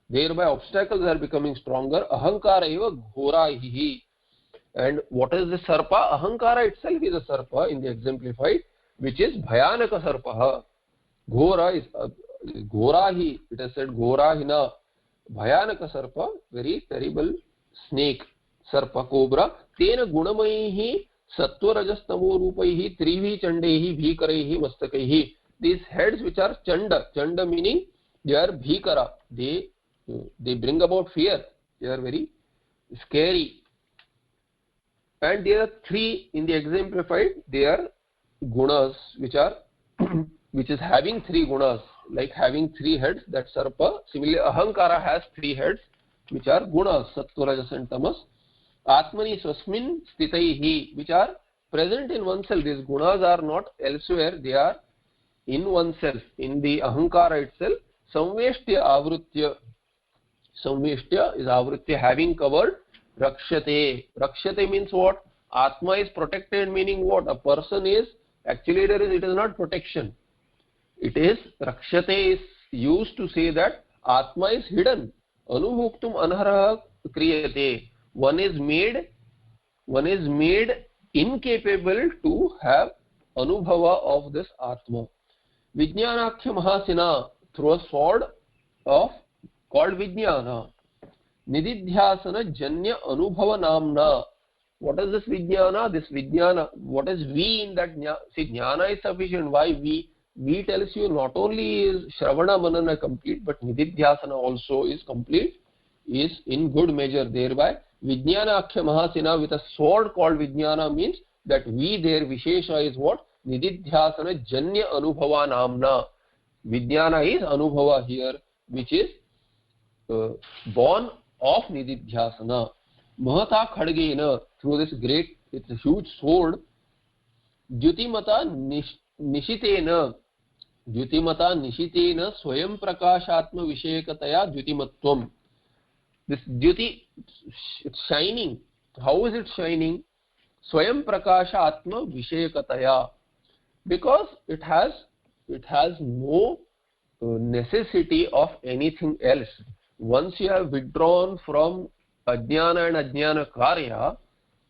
Thereby obstacles are becoming stronger. Ahankara eva ghoraihi. And what is the sarpa? Ahankara itself is a sarpa in the exemplified, which is bhayanaka sarpaha. Ghora is ghorahi. It is said ghorahina. Bhayanaka sarpa, very terrible snake. Sarpa, cobra. Tena gunamaihi sattva rajas tamo rupaihi trivi chandaihi bhikaraihi mastakaihi. These heads which are chanda meaning they are bhikara. They bring about fear. They are very scary. And there are three in the exemplified. They are gunas which are which is having three gunas, like having three heads, that sarpa. Similarly, ahankara has three heads which are gunas, sattva, rajas and tamas. Atmani swasmin stitaihi, which are present in oneself. These gunas are not elsewhere, they are in oneself, in the ahankara itself. Samveshtya avrutya. Samveshtya is avrutya, having covered. Rakshate. Rakshate means what? Atma is protected, meaning what? A person is, actually it is not protection. It is, rakshate is used to say that Atma is hidden. Anubhuktum anharaha kriyate. One is made incapable to have anubhava of this Atma. Vijnanakhya mahasina, through a sword of called Vijnana. Nididhyasana janya anubhava namna. What is this Vijnana? This Vijnana, what is we in that? See, Jnana is sufficient. Why we? We tells you not only is Shravana Manana complete, but Nididhyasana also is complete, is in good measure. Thereby, Vijnana Akhya Mahasina, with a sword called Vijnana, means that we there, Vishesha is what? Nididhyasana Janya Anubhava Namna. Vijnana is Anubhava here, which is born of Nididhyasana. Mahata Khadgena, through this great, it's a huge sword. Jyotimata Nishitena. Jyotimata Nishitena Swayam Prakashatma Vishekataya Jyotimatvam. This Jyoti, it's shining. How is it shining? Swayam Prakashatma Vishekataya. Because it has no necessity of anything else. Once you have withdrawn from Ajnana and Ajnana Karya,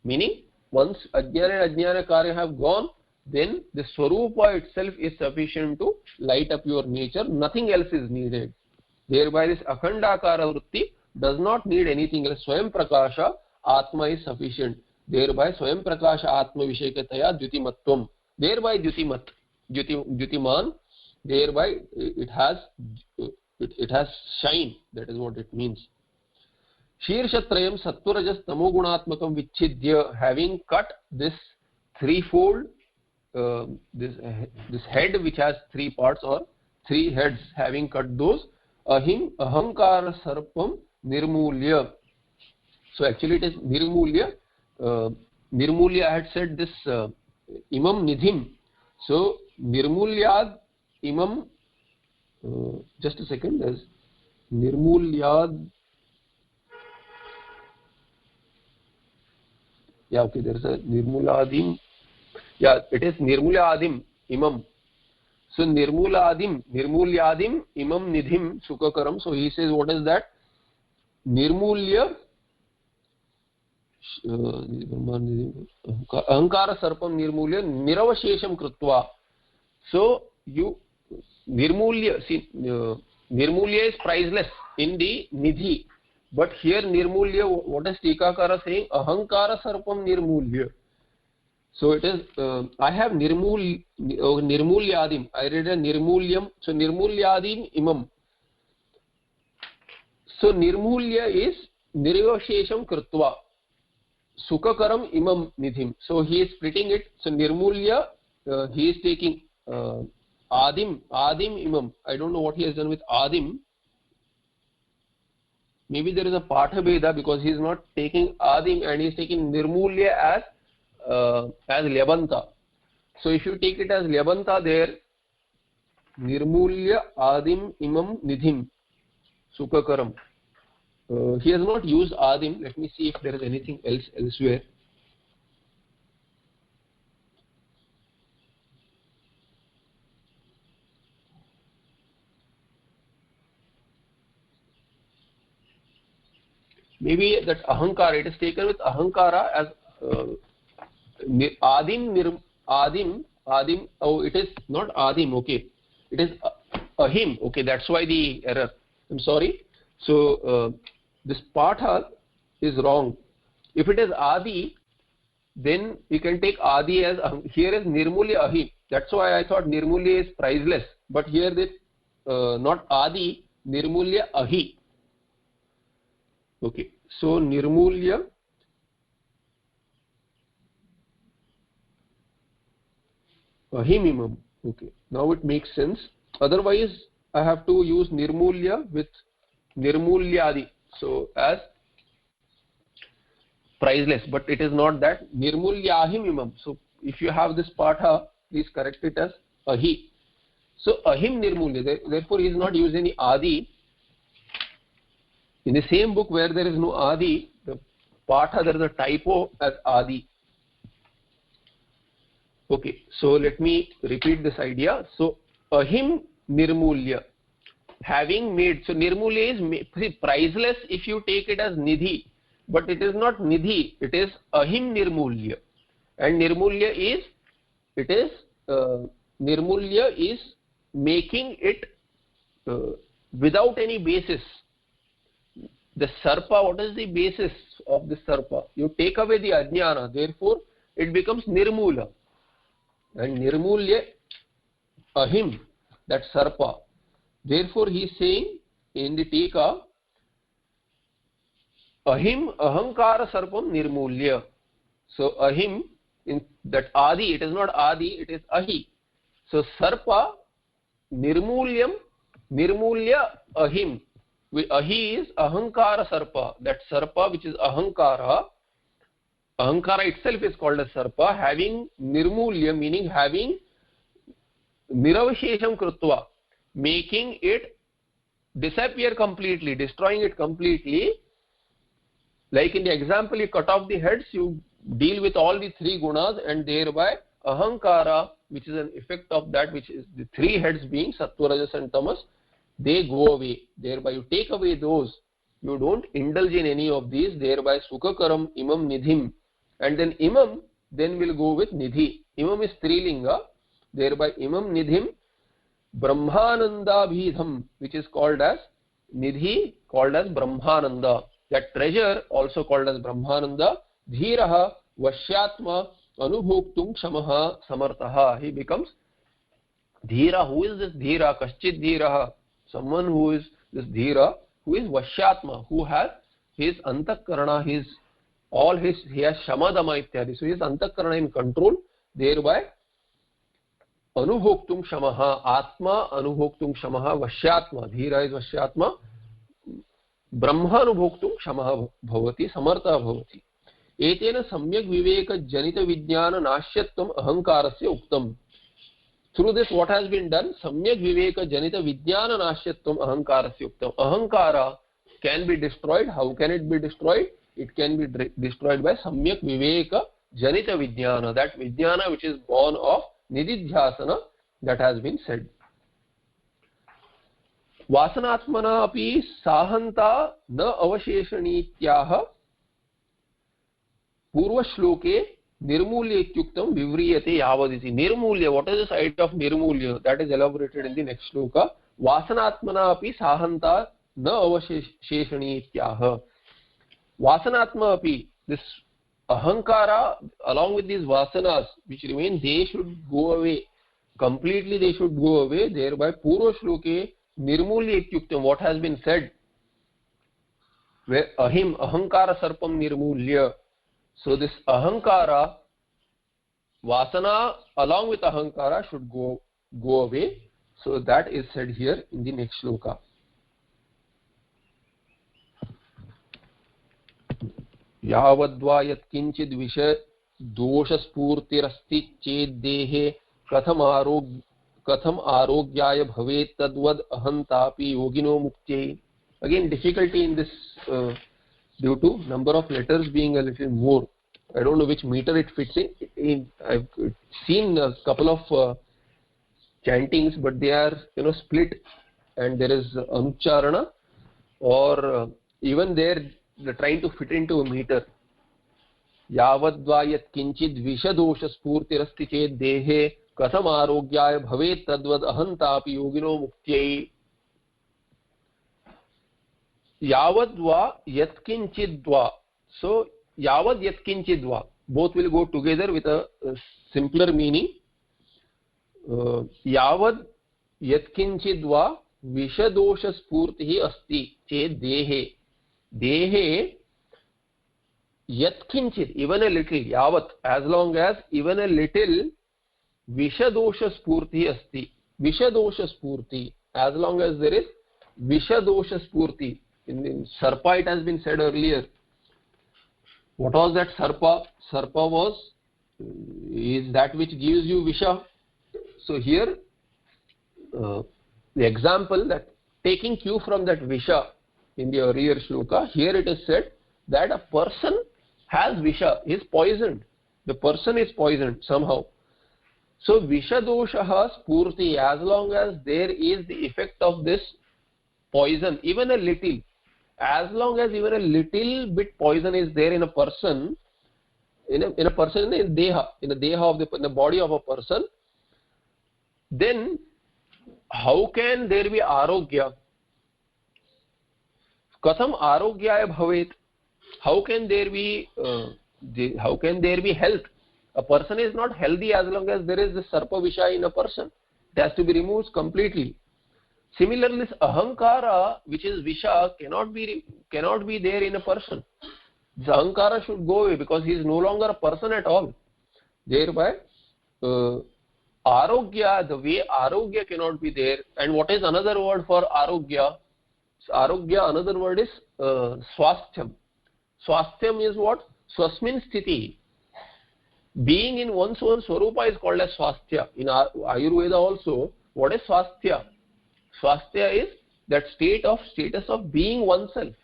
meaning once Ajnana and Ajnana Karya have gone, then the Swarupa itself is sufficient to light up your nature. Nothing else is needed. Thereby this Akhandakara Vritti does not need anything else. Swayam Prakasha Atma is sufficient. Thereby Swayam Prakasha Atma Vishekataya Jyotimatvam. Thereby Jyotimat. Jyotiman. Thereby it has shine. That is what it means. Shirshatrayam Sattva-rajas Tamogunatmakam Vichidya, having cut this threefold, this head which has three parts or three heads, having cut those, ahankara sarpam nirmulya. So actually it is nirmulya. Nirmulya, I had said this imam nidhim. So nirmulyad imam, just a second, there's nirmulyad. Yeah, okay, there is a nirmuladim. Yeah, it is nirmuladim imam. So nirmuladim imam nidhim sukakaram. So he says, what is that? Nirmulya ahankara sarpam nirmulya niravashesham krutva. So you nirmulya, see, nirmulya is priceless in the nidhi. But here nirmulya, what is Tikakara saying? Ahankara sarpam nirmulya. So it is, I have nirmulyadim. I read a nirmulyam. So nirmulyadim imam. So nirmulya is nirvashesham krutva. Sukakaram imam nidhim. So he is splitting it. So nirmulya, he is taking adim imam. I don't know what he has done with adim. Maybe there is a Patha Bheda, because he is not taking Adim and he is taking Nirmulya as Lyabanta. So if you take it as Lyabanta there, Nirmulya Adim Imam Nidhim Sukakaram. He has not used Adim. Let me see if there is anything else elsewhere. Maybe that ahankara, it is taken with ahankara as adim. Oh, it is not adim. Okay, it is ahim. Okay, that's why the error. I'm sorry. So this patha is wrong. If it is adi, then we can take adi as here is nirmulya ahim. That's why I thought nirmulya is priceless. But here this not adi, nirmulya ahi. Okay, so nirmulya ahimimam. Okay, now it makes sense. Otherwise I have to use nirmulya with nirmulyadi, so as priceless, but it is not that. Nirmulyahimimam. So if you have this patha, please correct it as ahi. So ahim nirmulya, therefore he is not using any adi. In the same book where there is no adi, the patha, there is a typo as adi. Okay, so let me repeat this idea. So ahim nirmulya, having made. So nirmulya is priceless if you take it as nidhi, but it is not nidhi, it is ahim nirmulya. And nirmulya is, nirmulya is making it without any basis. The sarpa, what is the basis of the sarpa? You take away the ajnana, therefore it becomes nirmula. And nirmulya ahim, that sarpa. Therefore he is saying in the tika, ahim ahankara sarpam nirmulya. So ahim, in that adi, it is not adi, it is ahi. So sarpa nirmulyam, nirmulya ahim. Ahi is ahankara sarpa. That sarpa which is ahankara, ahankara itself is called as sarpa, having nirmulya, meaning having niravashesham krutva, making it disappear completely, destroying it completely. Like in the example, you cut off the heads, you deal with all the three gunas, and thereby ahankara, which is an effect of that, which is the three heads being sattva, rajas and tamas, they go away. Thereby you take away those, you don't indulge in any of these, thereby sukhakaram imam nidhim. And then imam then will go with nidhi. Imam is strilinga, thereby imam nidhim brahmananda bhidham, which is called as nidhi, called as brahmananda. That treasure also called as brahmananda. Dhiraha vashyatma anubhoktum shamaha samartaha. He becomes dhira. Who is this dhira? Kaschid dhiraha. Someone who is this dhira, who is vashyatma, who has his antakarana, he has shamadama ityadi. So his antakarana in control, thereby anubhoktum shamaha, atma anubhoktum shamaha, vashyatma, dhira is vashyatma, brahma anubhoktum shamaha bhavati, samartha bhavati. Etena samyak viveka janita vijnana nashyatvam ahankarasya uktam. Through this, what has been done? Samyak viveka janita vijnana nashyatvam ahankarasya uktam. Ahankara can be destroyed. How can it be destroyed? It can be destroyed by samyak viveka janita vijnana, that vijnana which is born of nididhyasana, that has been said. Vasanatmana api sahanta na avasheshanityaha purva shloke nirmulya ityuktam vivriyate yavaditi. Nirmulya, what is the idea of nirmulya? That is elaborated in the next shloka. Vasanatmana api sahanta na avasheshanityaha. Vasanatma api, this ahankara along with these vasanas which remain, they should go away. Completely they should go away. Thereby purva shloke nirmulya ityuktam, what has been said, where ahim ahankara sarpam nirmulya. So this ahankara, vasana along with ahankara should go away. So that is said here in the next shloka. Yavadva yat kinchid visha dosha spurtirasti cheddehe katham arogyaya bhavet tadvad ahantapi yogino muktye. Again, difficulty in this due to number of letters being a little more. I don't know which meter it fits in. I've seen a couple of chantings, but they are split, and there is anucharana, or even they're trying to fit into a meter. Yavadva yat kinchid vishadosha spurtirasti ched dehe katham arogyaya bhavet tadvad ahantapi yogino muktye. Yavadva yatkinchidva. So yavad yatkinchidva, both will go together with a simpler meaning. Yavad yatkinchidva vishadosha spurtihi asti ched dehe. Dehe yatkinchid, even a little, yavat, as long as even a little Vishadosha Spurti Asti. Vishadosha Spurti. As long as there is Vishadosha Spurti. In Sarpa it has been said earlier. What was that Sarpa? Sarpa is that which gives you Visha. So here the example that taking cue from that Visha in the earlier shloka, here it is said that a person has Visha, is poisoned. The person is poisoned somehow. So Vishadoshaha Spurti, as long as there is the effect of this poison, even a little, as long as even a little bit poison is there in a person, in the body of a person, then how can there be arogya? Katham arogyaya bhavet? How can there be health? A person is not healthy as long as there is the sarpa visha in a person. It has to be removed completely. Similarly, this ahankara, which is visha, cannot be there in a person. This ahankara should go away because he is no longer a person at all. Thereby, arogya, the way arogya cannot be there. And what is another word for arogya? Arogya, another word is swasthyam. Swasthyam is what? Swasmin sthiti. Being in one's own swarupa is called as swasthya. In Ayurveda also, what is swasthya? Swasthya is that status of being oneself,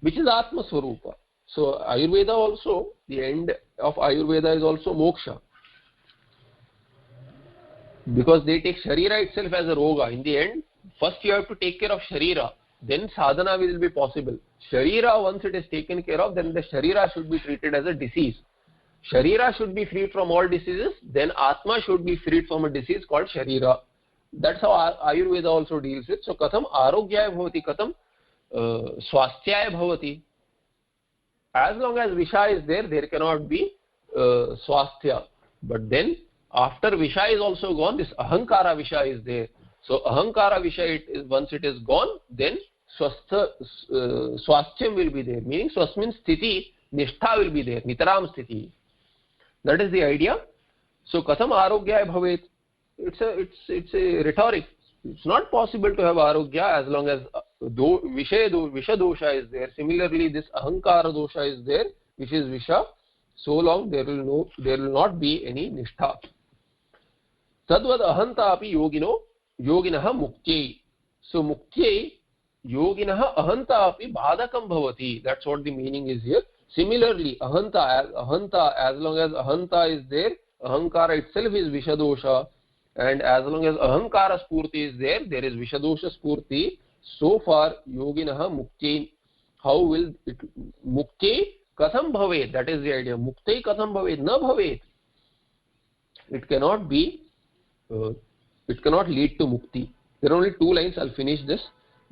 which is Atma Swarupa. So Ayurveda also, the end of Ayurveda is also moksha. Because they take Sharira itself as a roga. In the end, first you have to take care of Sharira, then sadhana will be possible. Sharira, once it is taken care of, then the Sharira should be treated as a disease. Sharira should be freed from all diseases, then Atma should be freed from a disease called Sharira. That's how Ayurveda also deals with. So, katham arogyaya bhavati, katham swasthya bhavati. As long as Visha is there, there cannot be swasthya. But then, after Visha is also gone, this ahankara Visha is there. So, ahankara Visha, once it is gone, then swasthyam will be there. Meaning, swasmin sthiti, nishtha will be there, nitaram sthiti. That is the idea. So, katham arogyaya bhavet? It's a rhetoric. It's not possible to have arogya as long as visha dosha is there. Similarly, this ahankara dosha is there, which is visha. So long there will not be any nishtha. Tadvad ahanta api yoginaha muktye. So muktye yoginaha ahanta api bhadakam bhavati. That's what the meaning is here. Similarly, ahanta, as long as ahanta is there, ahankara itself is vishadosha, and as long as ahankara spurti is there, there is vishadosha spurti. So far, yoginaha mukti. How will it mukti katham bhavet? That is the idea. Mukti katham bhavet? Na bhavet. It cannot be. It cannot lead to mukti. There are only two lines. I'll finish this.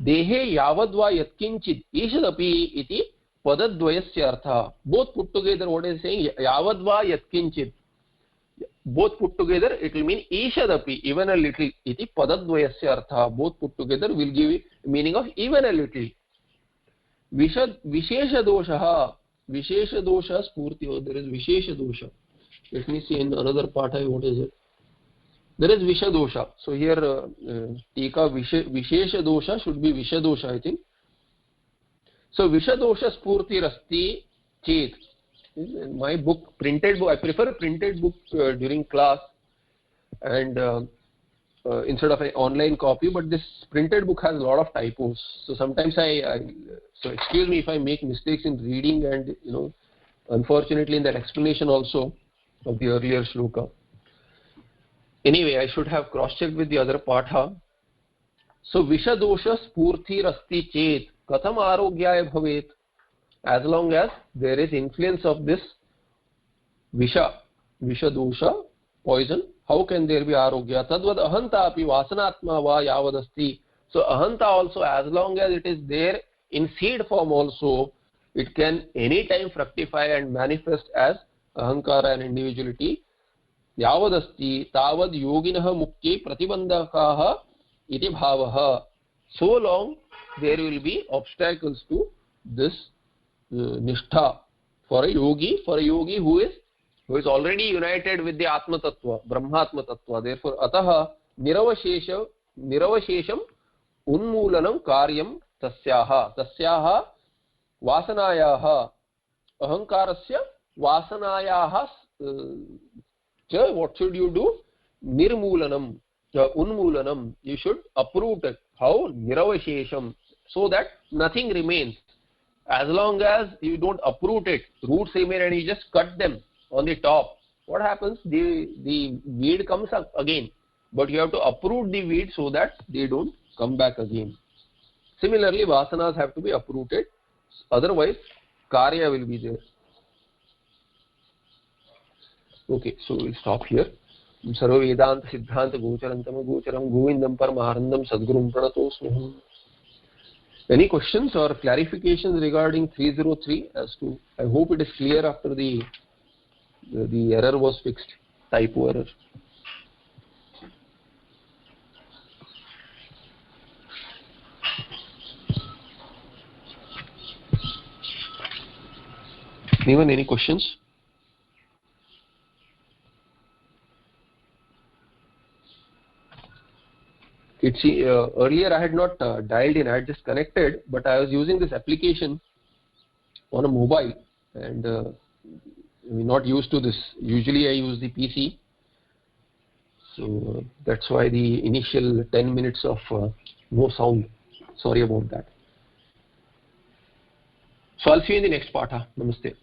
Dehe yavadva yatkinchid ishadapi iti padadvayasya artha. Both put together, what is saying? Yavadva yatkinchid. Both put together, it will mean ishadapi, even a little. Iti padadvayasya artha. Both put together will give meaning of even a little. Vishesha dosha. Vishesha dosha spurti. There is vishesha dosha. Let me see in another part. What is it? There is visha dosha. So here, tika vishesha dosha should be visha dosha, I think. So visha dosha spurti rasti chet. My book, printed book, I prefer a printed book during class and instead of an online copy, but this printed book has a lot of typos. So sometimes so excuse me if I make mistakes in reading and, unfortunately in that explanation also of the earlier shloka. Anyway, I should have cross-checked with the other patha. So visha dosha spurti rasti chet katham arogyaya bhavet. As long as there is influence of this visha dosha, poison, how can there be arogya? Tadvad ahanta api vasanatma va yavadasti. So ahanta also, as long as it is there in seed form also, it can anytime fructify and manifest as ahankara and individuality. Yavadasti tavad yoginaha mukti pratibandhakaha iti bhavaha. So long there will be obstacles to this nishtha for a yogi who is who is already united with the Atma Tattva, Brahmatma Tattva. Therefore, ataha niravashesham unmoolanam karyam tasyaha vasanayaha ahankarasya vasanayaha what should you do? Nirmoolanam, unmoolanam. You should uproot it. How? Niravashesham. So that nothing remains. As long as you don't uproot it, roots remain and you just cut them on the top. What happens? The weed comes up again. But you have to uproot the weed so that they don't come back again. Similarly, vasanas have to be uprooted. Otherwise, karya will be there. Okay, so we'll stop here. Sarva Vedanta Siddhanta Gocharantam Gocharam Govindam Paramahanandam Sadgurum Pranatosmiham. Any questions or clarifications regarding 303 as to, I hope it is clear after the error was fixed, typo error. Anyone, any questions? It's earlier I had not dialed in, I had just connected, but I was using this application on a mobile and I'm not used to this. Usually I use the PC, so that's why the initial 10 minutes of no sound. Sorry about that. So I'll see you in the next part. Namaste.